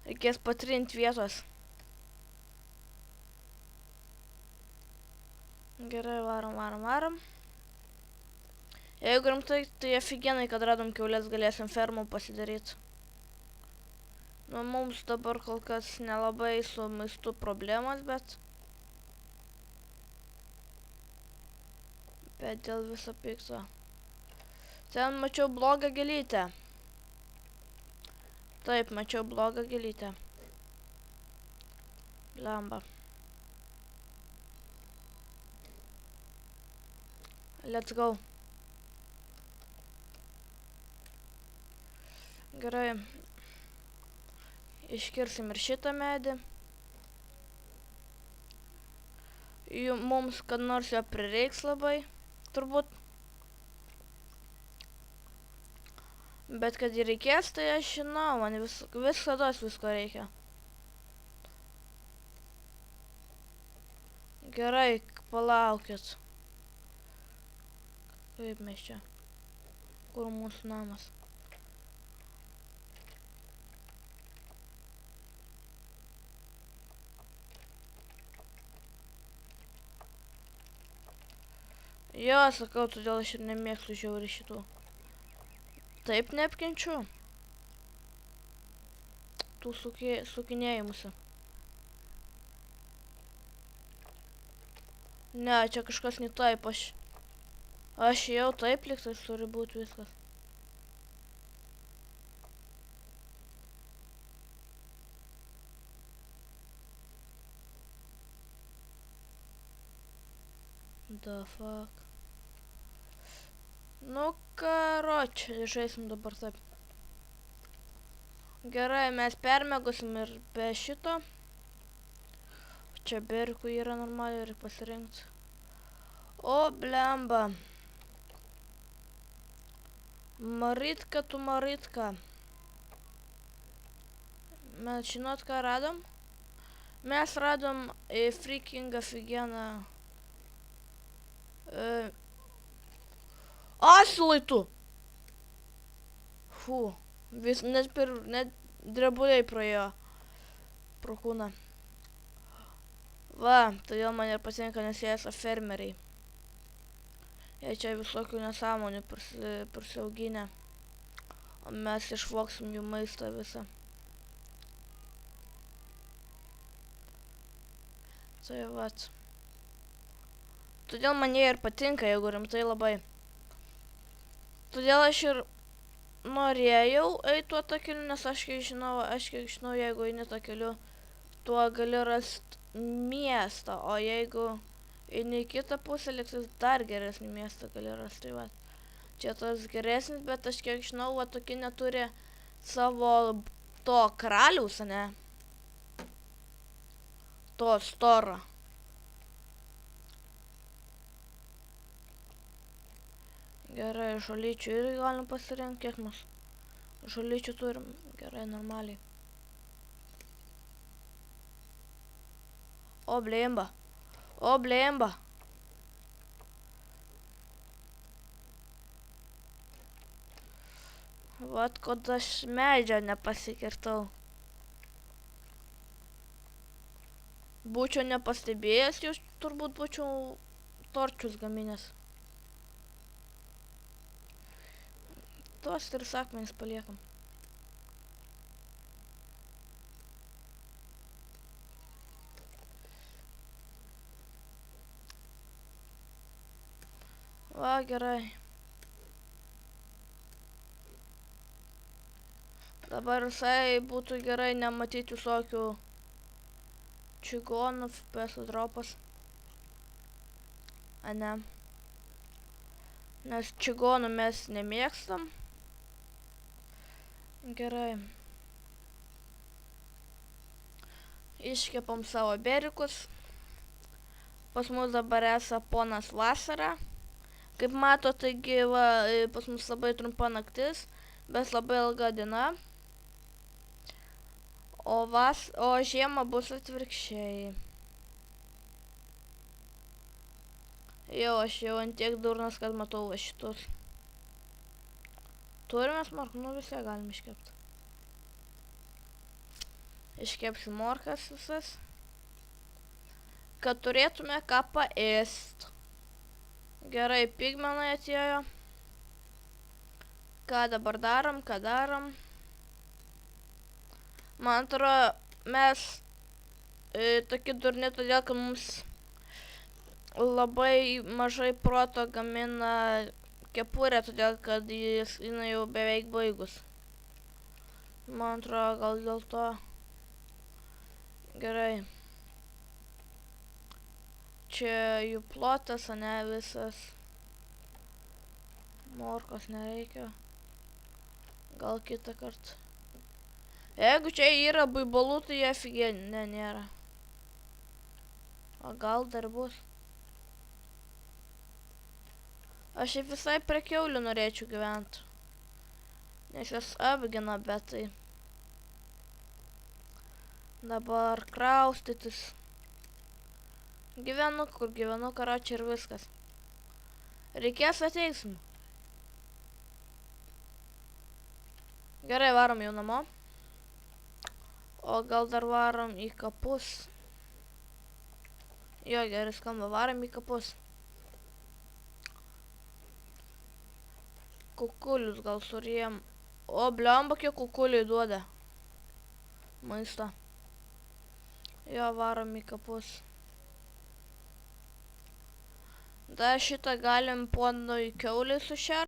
Reikės patrinti vietos. Gerai, varom. Jeigu rimtai, tai aфиgenai, kad radom kiaulės, galėsim fermų pasidaryti. Nu, mums dabar kol kas nelabai su maistu problemos, bet dėl viso pikto. Ten mačiau blogą gėlytę. Taip, mačiau blogą gėlytę. Blemba. Let's go. Gerai. Iškirsim ir šitą medį. Mums kad nors jo prireiks labai, turbūt. Bet kad jį reikės, tai aš žinau, man visados visko reikia. Gerai, palaukit. Kaip mes čia? Kur mūsų namas? Jo, sakau, todėl aš ir nemėgstu žiauriai šitų. Taip neapkenčiu. Tų sukinėjimusi. Ne, čia kažkas ne taip, aš jau taip liktais turi būti viskas. The fuck. Nu, karoči, žaisim dabar taip. Gerai, mes permėgusim ir be šito. Čia berikų yra normaliai ir pasirinkti. O, blemba. Maritka, tu Maritka. Mes žinot, ką radom? Mes radom freaking aфиgeną. Asilai tu! Fū. Net drebuliai praėjo pro kūną. Va, todėl man ir patinka, nes jie esą fermeriai. Jie čia visokių nesąmonių prisiauginę. O mes išvoksim jų maistą visą. Tai vat. Todėl man jie ir patinka, jeigu rimtai labai. Todėl aš ir norėjau eiti tuo takeliu, nes aš kiek žinau, jeigu eini takeliu, tuo gali rasti miestą, o jeigu eini į kitą pusę, liktais dar geresnį miestą gali rasti. Tai va, čia tas geresnis, bet aš kiek žinau, va tokie neturi savo to karaliaus, ne? To storo. Gerai, žolyčių irgi galim pasirinkti, kiek mes žolyčių turim. Gerai, normaliai. O, blemba. O, blemba. Vat, kod aš medžio nepasikirtau. Būčiau nepastebėjęs, jau turbūt būčiau torčius gaminęs. Tuos ir akmenis paliekam. Va, gerai. Dabar visai būtų gerai nematyti visokių čigonų, FPS dropas. A ne. Nes čigonų mes nemėgstam. Gerai. Iškepam savo berikus. Pas mus dabar esą ponas vasara. Kaip mato, taigi va, pas mus labai trumpa naktis, bet labai ilga diena. O žiema bus atvirkščiai. Jau, aš jau ant tiek durnas, kad matau va šitus. Turime smarkų, nu visai galim iškepti. Iškepsiu morkas visas. Kad turėtume ką paėst. Gerai, pigmenai atėjo. Ką dabar darom, ką darom. Man atrodo, mes tokie durni, todėl kad mums labai mažai proto gamina kepurė, todėl kad jinai jau beveik baigus. Man atrodo, gal dėl to. Gerai. Čia jų plotas, o ne visas. Morkos nereikia. Gal kitą kartą. Jeigu čia yra buibolų, tai jie aфиgenį. Ne, nėra. O gal dar bus. Aš ir visai prie kiaulių norėčiau gyventi. Nes jas apgina, bet tai. Dabar kraustytis. Gyvenu, kur gyvenu, karočią ir viskas. Reikės ateisim. Gerai, varom jau namo. O gal dar varom į kapus. Jo, gerai skamba, varom į kapus. Kukulius gal surėjom. O, bliamba, kiek kukuliai duoda. Maisto. Jo, varom į kapus. Dar šitą galim ponui kiauliai sušert.